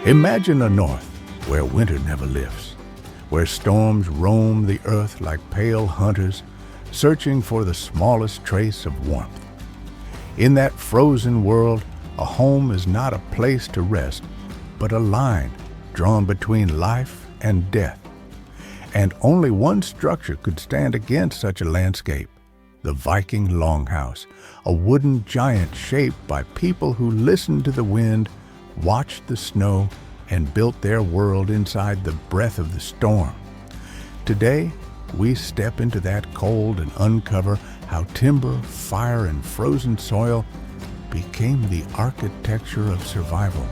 Imagine a north where winter never lifts, where storms roam the earth like pale hunters, searching for the smallest trace of warmth. In that frozen world, a home is not a place to rest, but a line drawn between life and death. And only one structure could stand against such a landscape: the Viking Longhouse, a wooden giant shaped by people who listened to the wind, watched the snow, and built their world inside the breath of the storm. Today, we step into that cold and uncover how timber, fire, and frozen soil became the architecture of survival.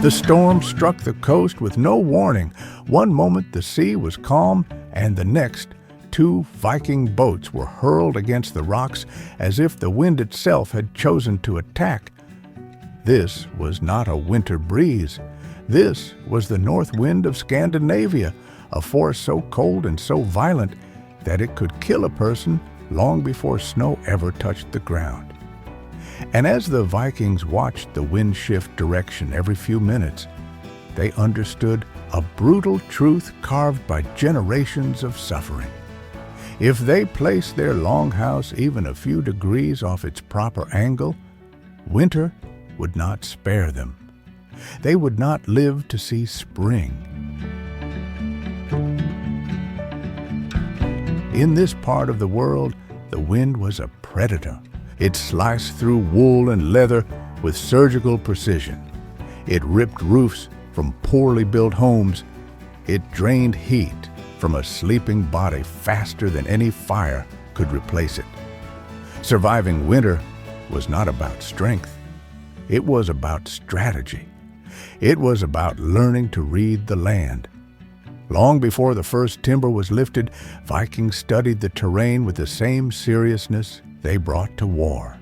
The storm struck the coast with no warning. One moment the sea was calm, and the next, two Viking boats were hurled against the rocks as if the wind itself had chosen to attack. This was not a winter breeze. This was the north wind of Scandinavia, a force so cold and so violent that it could kill a person long before snow ever touched the ground. And as the Vikings watched the wind shift direction every few minutes, they understood a brutal truth carved by generations of suffering. If they placed their longhouse even a few degrees off its proper angle, winter would not spare them. They would not live to see spring. In this part of the world, the wind was a predator. It sliced through wool and leather with surgical precision. It ripped roofs from poorly built homes. It drained heat from a sleeping body faster than any fire could replace it. Surviving winter was not about strength. It was about strategy. It was about learning to read the land. Long before the first timber was lifted, Vikings studied the terrain with the same seriousness they brought to war.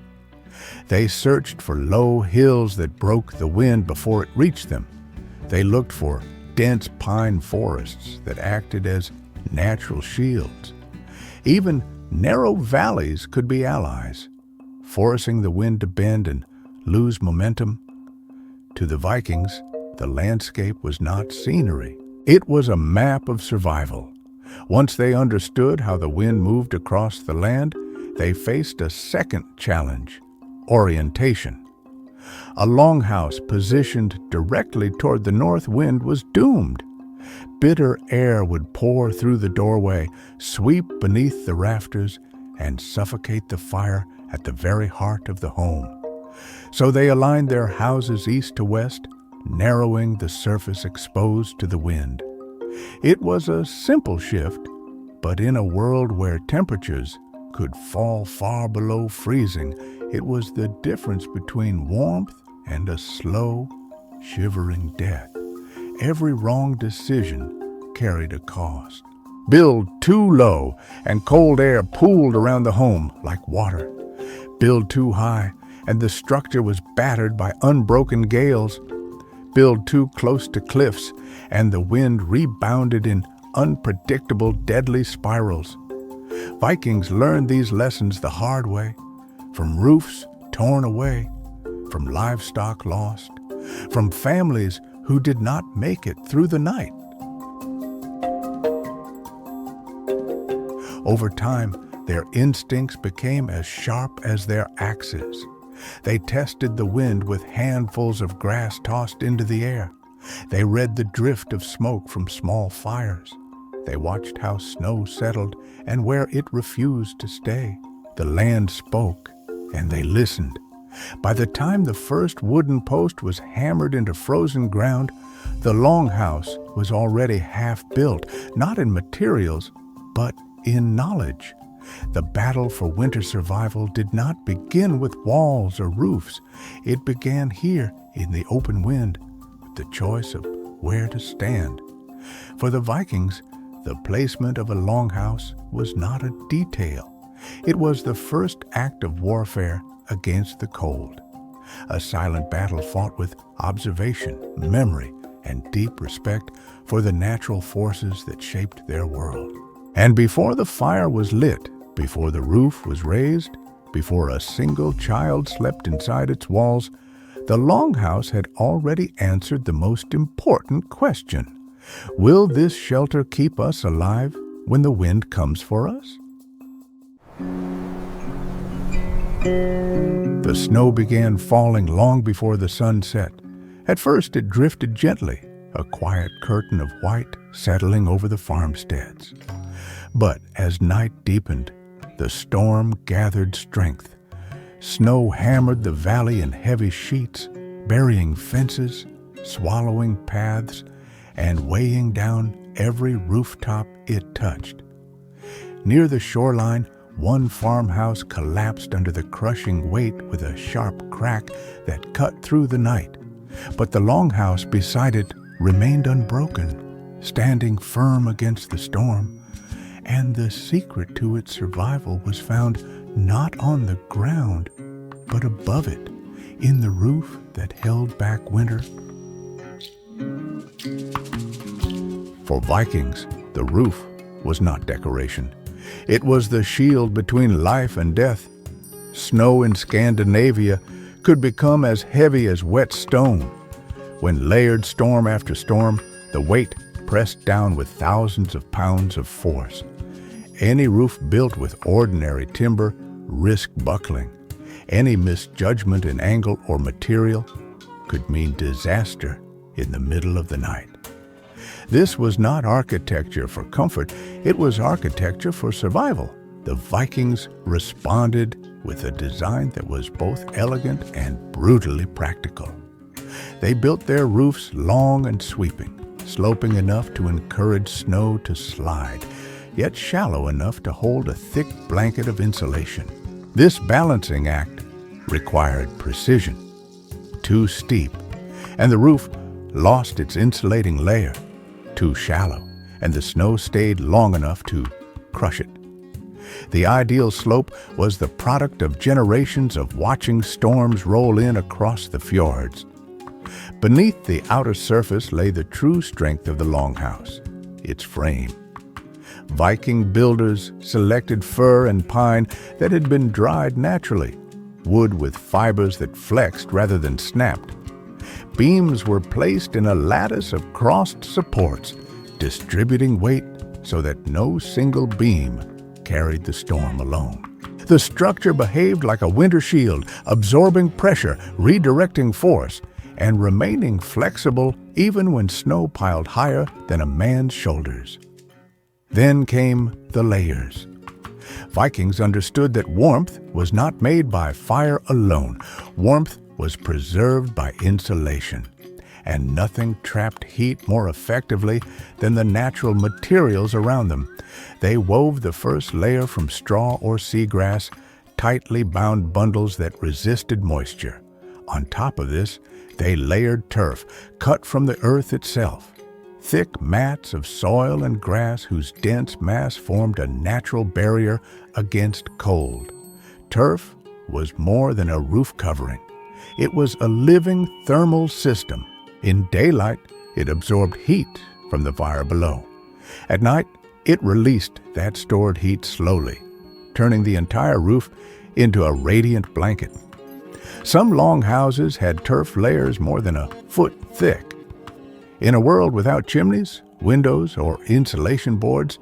They searched for low hills that broke the wind before it reached them. They looked for dense pine forests that acted as natural shields. Even narrow valleys could be allies, forcing the wind to bend and lose momentum. To the Vikings, the landscape was not scenery. It was a map of survival. Once they understood how the wind moved across the land, they faced a second challenge: orientation. A longhouse positioned directly toward the north wind was doomed. Bitter air would pour through the doorway, sweep beneath the rafters, and suffocate the fire at the very heart of the home. So they aligned their houses east to west, narrowing the surface exposed to the wind. It was a simple shift, but in a world where temperatures could fall far below freezing, it was the difference between warmth and a slow, shivering death. Every wrong decision carried a cost. Build too low, and cold air pooled around the home like water. Build too high, and the structure was battered by unbroken gales. Build too close to cliffs, and the wind rebounded in unpredictable, deadly spirals. Vikings learned these lessons the hard way, from roofs torn away, from livestock lost, from families who did not make it through the night. Over time, their instincts became as sharp as their axes. They tested the wind with handfuls of grass tossed into the air. They read the drift of smoke from small fires. They watched how snow settled and where it refused to stay. The land spoke, and they listened. By the time the first wooden post was hammered into frozen ground, the longhouse was already half built, not in materials, but in knowledge. The battle for winter survival did not begin with walls or roofs. It began here in the open wind, with the choice of where to stand. For the Vikings, the placement of a longhouse was not a detail. It was the first act of warfare against the cold. A silent battle fought with observation, memory, and deep respect for the natural forces that shaped their world. And before the fire was lit, before the roof was raised, before a single child slept inside its walls, the Longhouse had already answered the most important question. Will this shelter keep us alive when the wind comes for us? The snow began falling long before the sun set. At first it drifted gently, a quiet curtain of white settling over the farmsteads. But as night deepened, the storm gathered strength. Snow hammered the valley in heavy sheets, burying fences, swallowing paths, and weighing down every rooftop it touched. Near the shoreline, one farmhouse collapsed under the crushing weight with a sharp crack that cut through the night. But the Longhouse beside it remained unbroken, standing firm against the storm. And the secret to its survival was found not on the ground, but above it, in the roof that held back winter. For Vikings, the roof was not decoration. It was the shield between life and death. Snow in Scandinavia could become as heavy as wet stone. When layered storm after storm, the weight pressed down with thousands of pounds of force. Any roof built with ordinary timber risked buckling. Any misjudgment in angle or material could mean disaster in the middle of the night. This was not architecture for comfort, it was architecture for survival. The Vikings responded with a design that was both elegant and brutally practical. They built their roofs long and sweeping, sloping enough to encourage snow to slide, yet shallow enough to hold a thick blanket of insulation. This balancing act required precision. Too steep, and the roof lost its insulating layer. Too shallow, and the snow stayed long enough to crush it. The ideal slope was the product of generations of watching storms roll in across the fjords. Beneath the outer surface lay the true strength of the Longhouse, its frame. Viking builders selected fir and pine that had been dried naturally, wood with fibers that flexed rather than snapped. Beams were placed in a lattice of crossed supports, distributing weight so that no single beam carried the storm alone. The structure behaved like a winter shield, absorbing pressure, redirecting force, and remaining flexible even when snow piled higher than a man's shoulders. Then came the layers. Vikings understood that warmth was not made by fire alone. Warmth was preserved by insulation, and nothing trapped heat more effectively than the natural materials around them. They wove the first layer from straw or seagrass, tightly bound bundles that resisted moisture. On top of this, they layered turf, cut from the earth itself. Thick mats of soil and grass whose dense mass formed a natural barrier against cold. Turf was more than a roof covering. It was a living thermal system. In daylight, it absorbed heat from the fire below. At night, it released that stored heat slowly, turning the entire roof into a radiant blanket. Some longhouses had turf layers more than a foot thick. In a world without chimneys, windows, or insulation boards,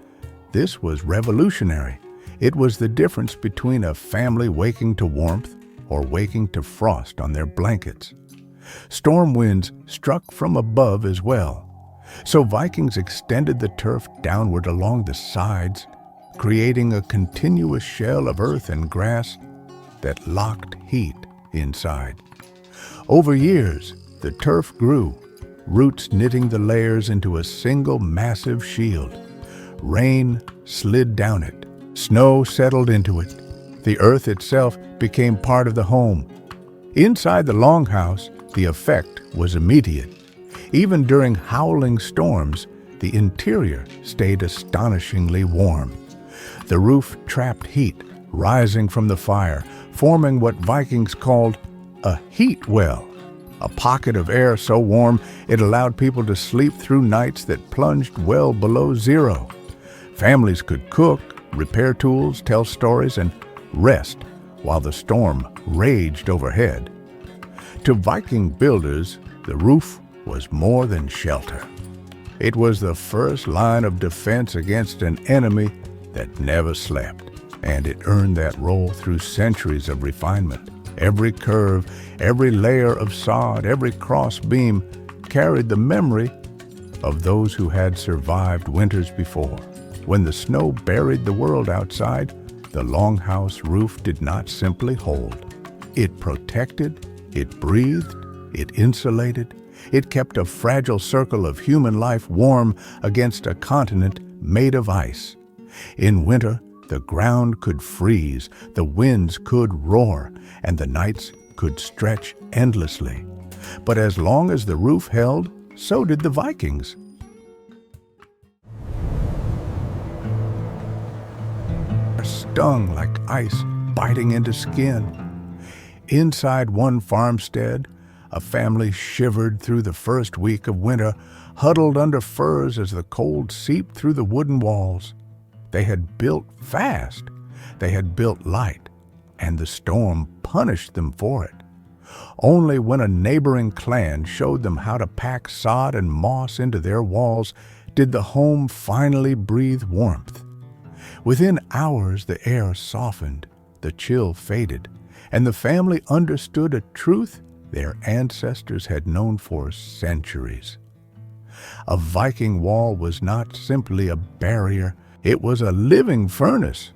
this was revolutionary. It was the difference between a family waking to warmth or waking to frost on their blankets. Storm winds struck from above as well. So Vikings extended the turf downward along the sides, creating a continuous shell of earth and grass that locked heat inside. Over years, the turf grew, roots knitting the layers into a single massive shield. Rain slid down it. Snow settled into it. The earth itself became part of the home. Inside the Longhouse, the effect was immediate. Even during howling storms, the interior stayed astonishingly warm. The roof trapped heat, rising from the fire, forming what Vikings called a heat well. a pocket of air so warm it allowed people to sleep through nights that plunged well below zero. Families could cook, repair tools, tell stories, and rest while the storm raged overhead. To Viking builders, the roof was more than shelter. It was the first line of defense against an enemy that never slept, and it earned that role through centuries of refinement. Every curve, every layer of sod, every cross beam carried the memory of those who had survived winters before. When the snow buried the world outside, the Longhouse roof did not simply hold. It protected, it breathed, it insulated, it kept a fragile circle of human life warm against a continent made of ice. In winter, the ground could freeze, the winds could roar, and the nights could stretch endlessly. But as long as the roof held, so did the Vikings. Stung like ice biting into skin. Inside one farmstead, a family shivered through the first week of winter, huddled under furs as the cold seeped through the wooden walls. They had built fast, they had built light, and the storm punished them for it. Only when a neighboring clan showed them how to pack sod and moss into their walls did the home finally breathe warmth. Within hours the air softened, the chill faded, and the family understood a truth their ancestors had known for centuries. A Viking wall was not simply a barrier, it was a living furnace.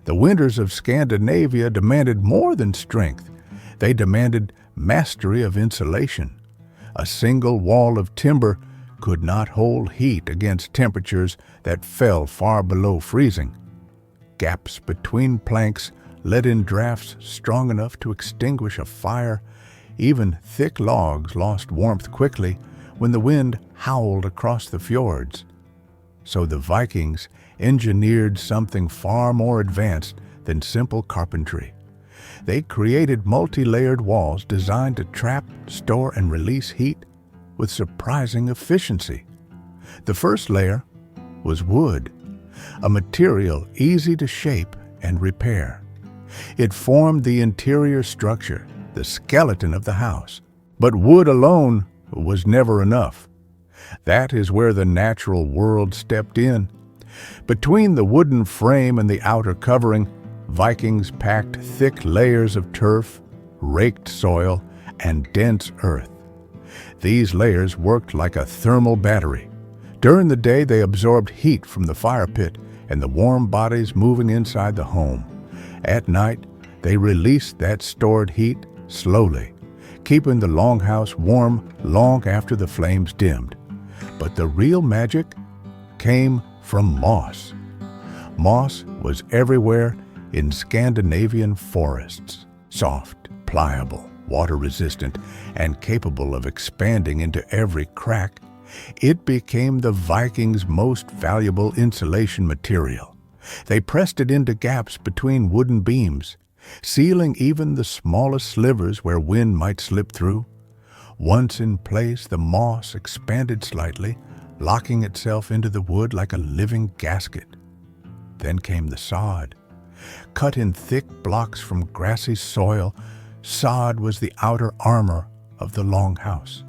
The winters of Scandinavia demanded more than strength. They demanded mastery of insulation. A single wall of timber could not hold heat against temperatures that fell far below freezing. Gaps between planks let in drafts strong enough to extinguish a fire. Even thick logs lost warmth quickly when the wind howled across the fjords. So the Vikings engineered something far more advanced than simple carpentry. They created multi-layered walls designed to trap, store, and release heat with surprising efficiency. The first layer was wood, a material easy to shape and repair. It formed the interior structure, the skeleton of the house. But wood alone was never enough. That is where the natural world stepped in. Between the wooden frame and the outer covering, Vikings packed thick layers of turf, raked soil, and dense earth. These layers worked like a thermal battery. During the day, they absorbed heat from the fire pit and the warm bodies moving inside the home. At night, they released that stored heat slowly, keeping the Longhouse warm long after the flames dimmed. But the real magic came from moss. Moss was everywhere in Scandinavian forests, soft, pliable, water-resistant, and capable of expanding into every crack. It became the Vikings' most valuable insulation material. They pressed it into gaps between wooden beams, sealing even the smallest slivers where wind might slip through. Once in place, the moss expanded slightly, locking itself into the wood like a living gasket. Then came the sod. Cut in thick blocks from grassy soil, sod was the outer armor of the Longhouse.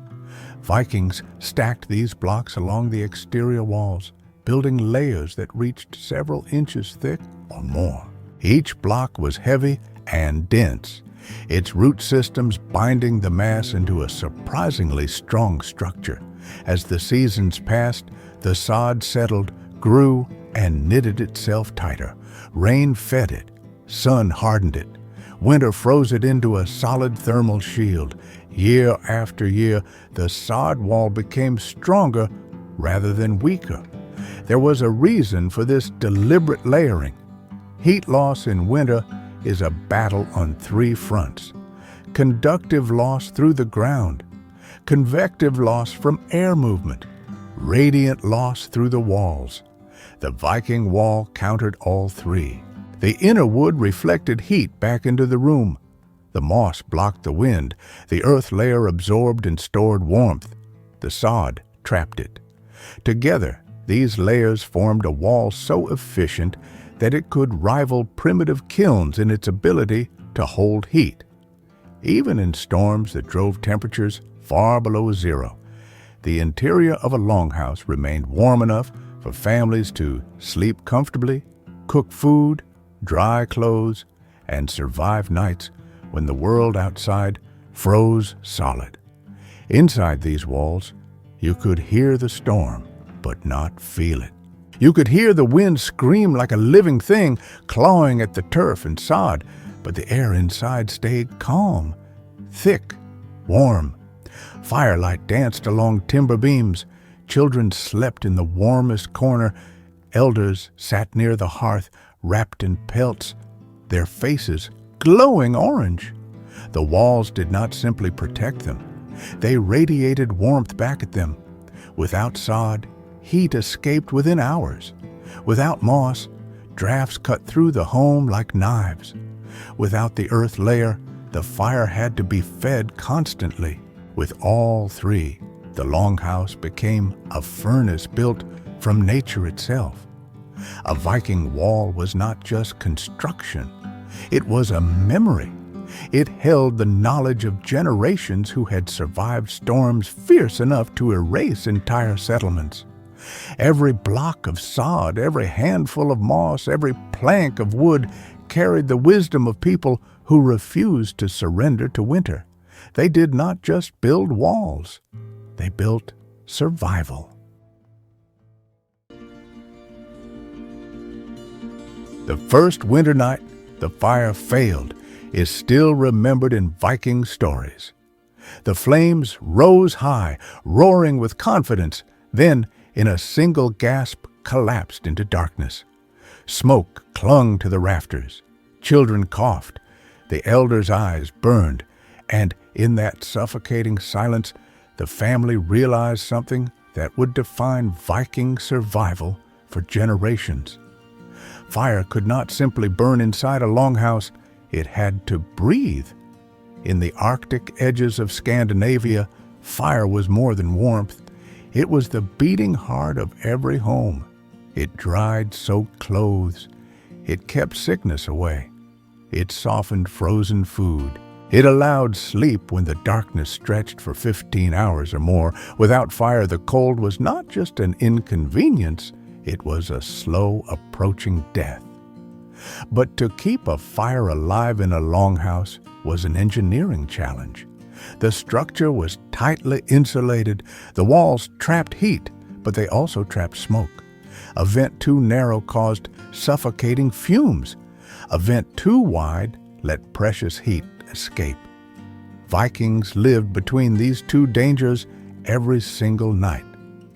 Vikings stacked these blocks along the exterior walls, building layers that reached several inches thick or more. Each block was heavy and dense, its root systems binding the mass into a surprisingly strong structure. As the seasons passed, the sod settled, grew, and knitted itself tighter. Rain fed it, sun hardened it, winter froze it into a solid thermal shield. Year after year, the sod wall became stronger rather than weaker. There was a reason for this deliberate layering. Heat loss in winter is a battle on three fronts: conductive loss through the ground, convective loss from air movement, radiant loss through the walls. The Viking wall countered all three. The inner wood reflected heat back into the room. The moss blocked the wind. The earth layer absorbed and stored warmth. The sod trapped it. Together, these layers formed a wall so efficient that it could rival primitive kilns in its ability to hold heat. Even in storms that drove temperatures far below zero, the interior of a longhouse remained warm enough for families to sleep comfortably, cook food, dry clothes, and survive nights when the world outside froze solid. Inside these walls, you could hear the storm, but not feel it. You could hear the wind scream like a living thing, clawing at the turf and sod, but the air inside stayed calm, thick, warm. Firelight danced along timber beams. Children slept in the warmest corner. Elders sat near the hearth, wrapped in pelts, their faces glowing orange. The walls did not simply protect them. They radiated warmth back at them. Without sod, heat escaped within hours. Without moss, drafts cut through the home like knives. Without the earth layer, the fire had to be fed constantly. With all three, the longhouse became a furnace built from nature itself. A Viking wall was not just construction. It was a memory. It held the knowledge of generations who had survived storms fierce enough to erase entire settlements. Every block of sod, every handful of moss, every plank of wood carried the wisdom of people who refused to surrender to winter. They did not just build walls. They built survival. The first winter night the fire failed is still remembered in Viking stories. The flames rose high, roaring with confidence, then, in a single gasp, collapsed into darkness. Smoke clung to the rafters. Children coughed. The elders' eyes burned, and in that suffocating silence, the family realized something that would define Viking survival for generations. Fire could not simply burn inside a longhouse. It had to breathe. In the Arctic edges of Scandinavia, fire was more than warmth. It was the beating heart of every home. It dried soaked clothes. It kept sickness away. It softened frozen food. It allowed sleep when the darkness stretched for 15 hours or more. Without fire, the cold was not just an inconvenience, it was a slow approaching death. But to keep a fire alive in a longhouse was an engineering challenge. The structure was tightly insulated. The walls trapped heat, but they also trapped smoke. A vent too narrow caused suffocating fumes. A vent too wide let precious heat escape. Vikings lived between these two dangers every single night.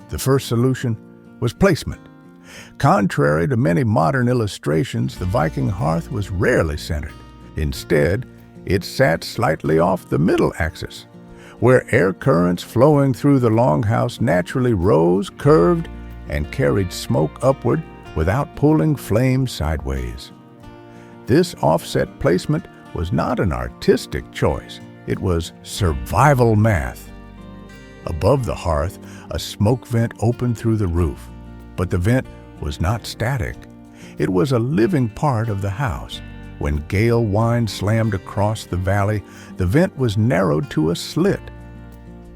The first solution was placement. Contrary to many modern illustrations, the Viking hearth was rarely centered. Instead, it sat slightly off the middle axis, where air currents flowing through the longhouse naturally rose, curved, and carried smoke upward without pulling flames sideways. This offset placement was not an artistic choice. It was survival math. Above the hearth, a smoke vent opened through the roof, but the vent was not static. It was a living part of the house. When gale wind slammed across the valley, the vent was narrowed to a slit.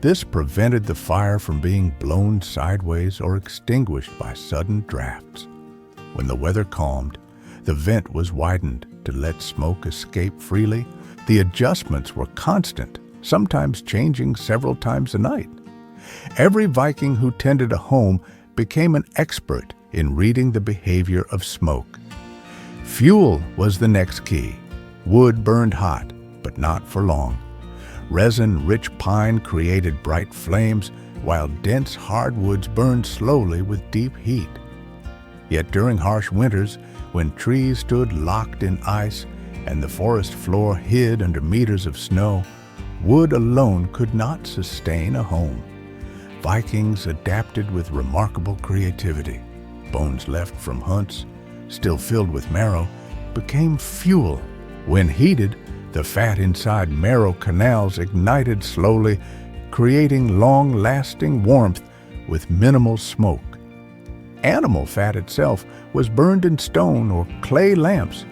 This prevented the fire from being blown sideways or extinguished by sudden drafts. When the weather calmed, the vent was widened to let smoke escape freely. The adjustments were constant, sometimes changing several times a night. Every Viking who tended a home became an expert in reading the behavior of smoke. Fuel was the next key. Wood burned hot, but not for long. Resin-rich pine created bright flames, while dense hardwoods burned slowly with deep heat. Yet during harsh winters, when trees stood locked in ice and the forest floor hid under meters of snow, wood alone could not sustain a home. Vikings adapted with remarkable creativity. Bones left from hunts, still filled with marrow, became fuel. When heated, The fat inside marrow canals ignited slowly, creating long-lasting warmth with minimal smoke. Animal fat itself was burned in stone or clay lamps,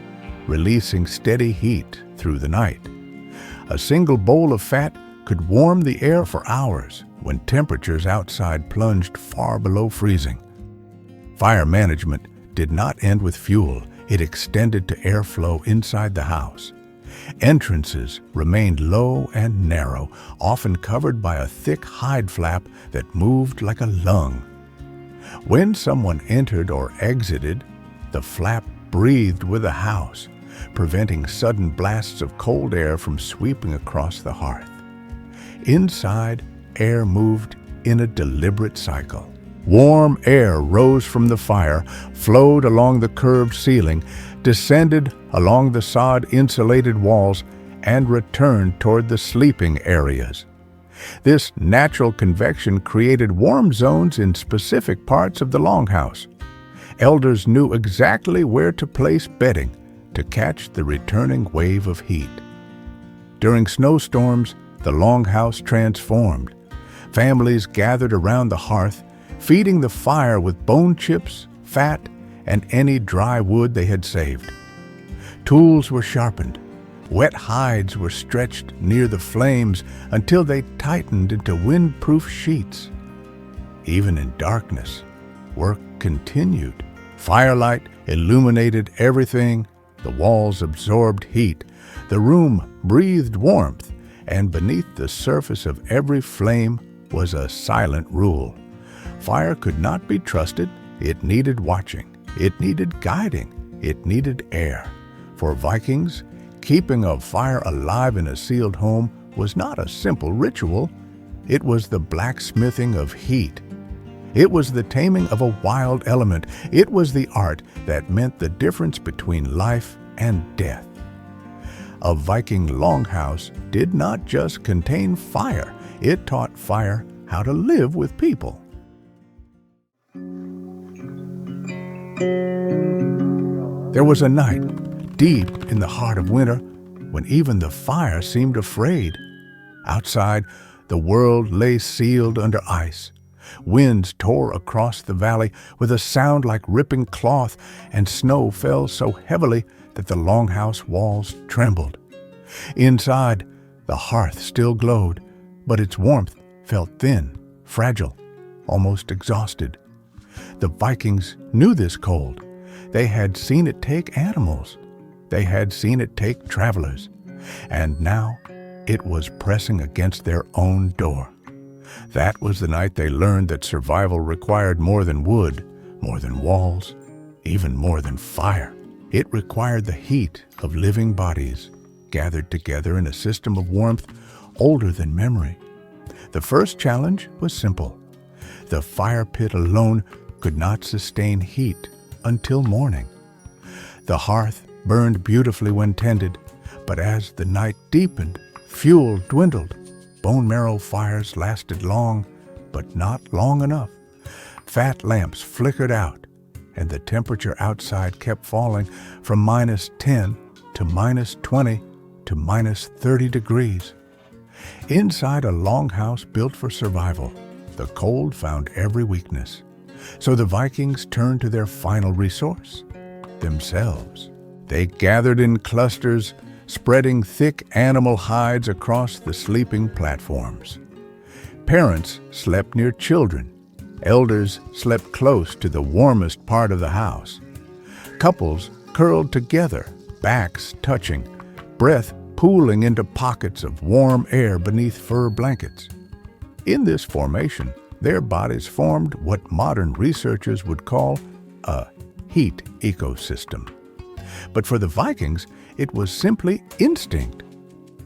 releasing steady heat through the night. A single bowl of fat could warm the air for hours when temperatures outside plunged far below freezing. Fire management did not end with fuel. It extended to airflow inside the house. Entrances remained low and narrow, often covered by a thick hide flap that moved like a lung. When someone entered or exited, the flap breathed with the house, preventing sudden blasts of cold air from sweeping across the hearth. Inside, air moved in a deliberate cycle. Warm air rose from the fire, flowed along the curved ceiling, descended along the sod-insulated walls, and returned toward the sleeping areas. This natural convection created warm zones in specific parts of the Longhouse. Elders knew exactly where to place bedding to catch the returning wave of heat. During snowstorms, the Longhouse transformed. Families gathered around the hearth, feeding the fire with bone chips, fat, and any dry wood they had saved. Tools were sharpened. Wet hides were stretched near the flames until they tightened into wind-proof sheets. Even in darkness, work continued. Firelight illuminated everything, the walls absorbed heat, the room breathed warmth, and beneath the surface of every flame was a silent rule. Fire could not be trusted. It needed watching. It needed guiding. It needed air. For Vikings, keeping a fire alive in a sealed home was not a simple ritual. It was the blacksmithing of heat. It was the taming of a wild element. It was the art that meant the difference between life and death. A Viking longhouse did not just contain fire. It taught fire how to live with people. There was a night, deep in the heart of winter, when even the fire seemed afraid. Outside, the world lay sealed under ice. Winds tore across the valley with a sound like ripping cloth, and snow fell so heavily that the longhouse walls trembled. Inside, the hearth still glowed, but its warmth felt thin, fragile, almost exhausted. The Vikings knew this cold. They had seen it take animals. They had seen it take travelers. And now it was pressing against their own door. That was the night they learned that survival required more than wood, more than walls, even more than fire. It required the heat of living bodies gathered together in a system of warmth older than memory. The first challenge was simple. The fire pit alone could not sustain heat until morning. The hearth burned beautifully when tended, but as the night deepened, fuel dwindled. Bone marrow fires lasted long, but not long enough. Fat lamps flickered out, and the temperature outside kept falling from -10 to -20 to -30 degrees. Inside a longhouse built for survival, the cold found every weakness. So the Vikings turned to their final resource, themselves. They gathered in clusters, spreading thick animal hides across the sleeping platforms. Parents slept near children. Elders slept close to the warmest part of the house. Couples curled together, backs touching, breath pooling into pockets of warm air beneath fur blankets. In this formation, their bodies formed what modern researchers would call a heat ecosystem. But for the Vikings, it was simply instinct,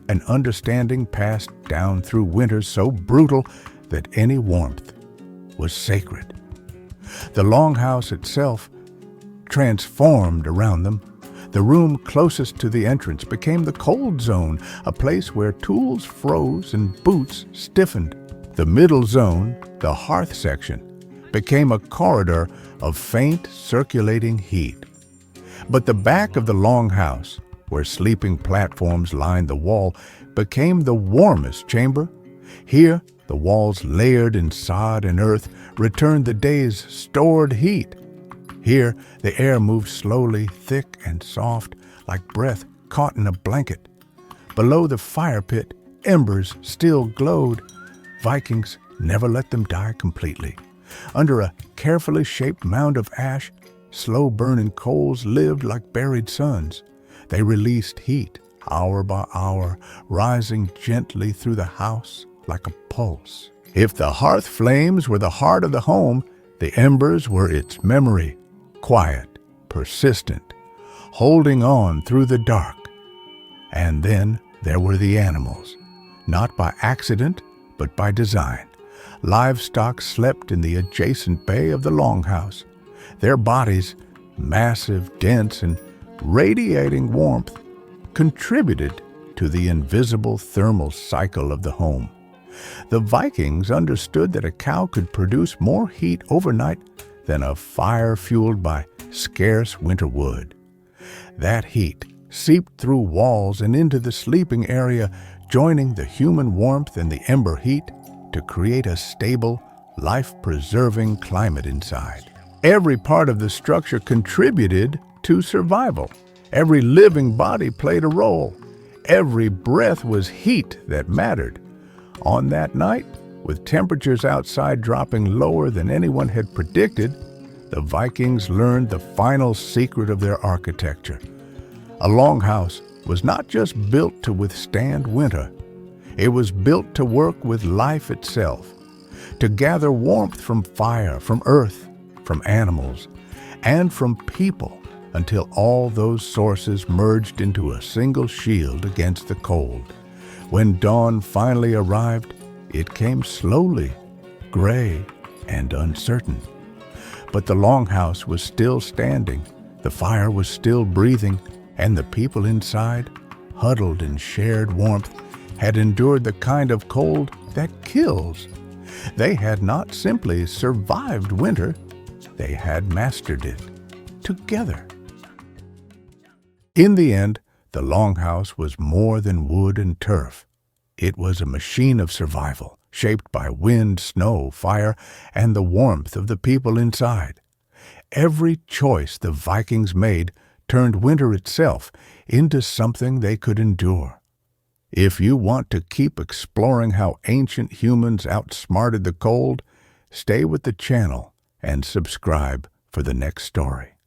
an understanding passed down through winters so brutal that any warmth was sacred. The longhouse itself transformed around them. The room closest to the entrance became the cold zone, a place where tools froze and boots stiffened. The middle zone, the hearth section, became a corridor of faint circulating heat. But the back of the longhouse, where sleeping platforms lined the wall, became the warmest chamber. Here, the walls layered in sod and earth returned the day's stored heat. Here, the air moved slowly, thick and soft, like breath caught in a blanket. Below the fire pit, embers still glowed. Vikings never let them die completely. Under a carefully shaped mound of ash, slow-burning coals lived like buried suns. They released heat, hour by hour, rising gently through the house like a pulse. If the hearth flames were the heart of the home, the embers were its memory, quiet, persistent, holding on through the dark. And then there were the animals, not by accident, but by design. Livestock slept in the adjacent bay of the Longhouse. Their bodies, massive, dense, and radiating warmth, contributed to the invisible thermal cycle of the home. The Vikings understood that a cow could produce more heat overnight than a fire fueled by scarce winter wood. That heat seeped through walls and into the sleeping area, joining the human warmth and the ember heat to create a stable, life-preserving climate inside. Every part of the structure contributed to survival. Every living body played a role. Every breath was heat that mattered. On that night, with temperatures outside dropping lower than anyone had predicted, the Vikings learned the final secret of their architecture. A longhouse was not just built to withstand winter. It was built to work with life itself, to gather warmth from fire, from earth, from animals, and from people, until all those sources merged into a single shield against the cold. When dawn finally arrived, it came slowly, gray and uncertain. But the longhouse was still standing, the fire was still breathing, and the people inside, huddled in shared warmth, had endured the kind of cold that kills. They had not simply survived winter, they had mastered it, together. In the end, the longhouse was more than wood and turf. It was a machine of survival, shaped by wind, snow, fire, and the warmth of the people inside. Every choice the Vikings made turned winter itself into something they could endure. If you want to keep exploring how ancient humans outsmarted the cold, stay with the channel and subscribe for the next story.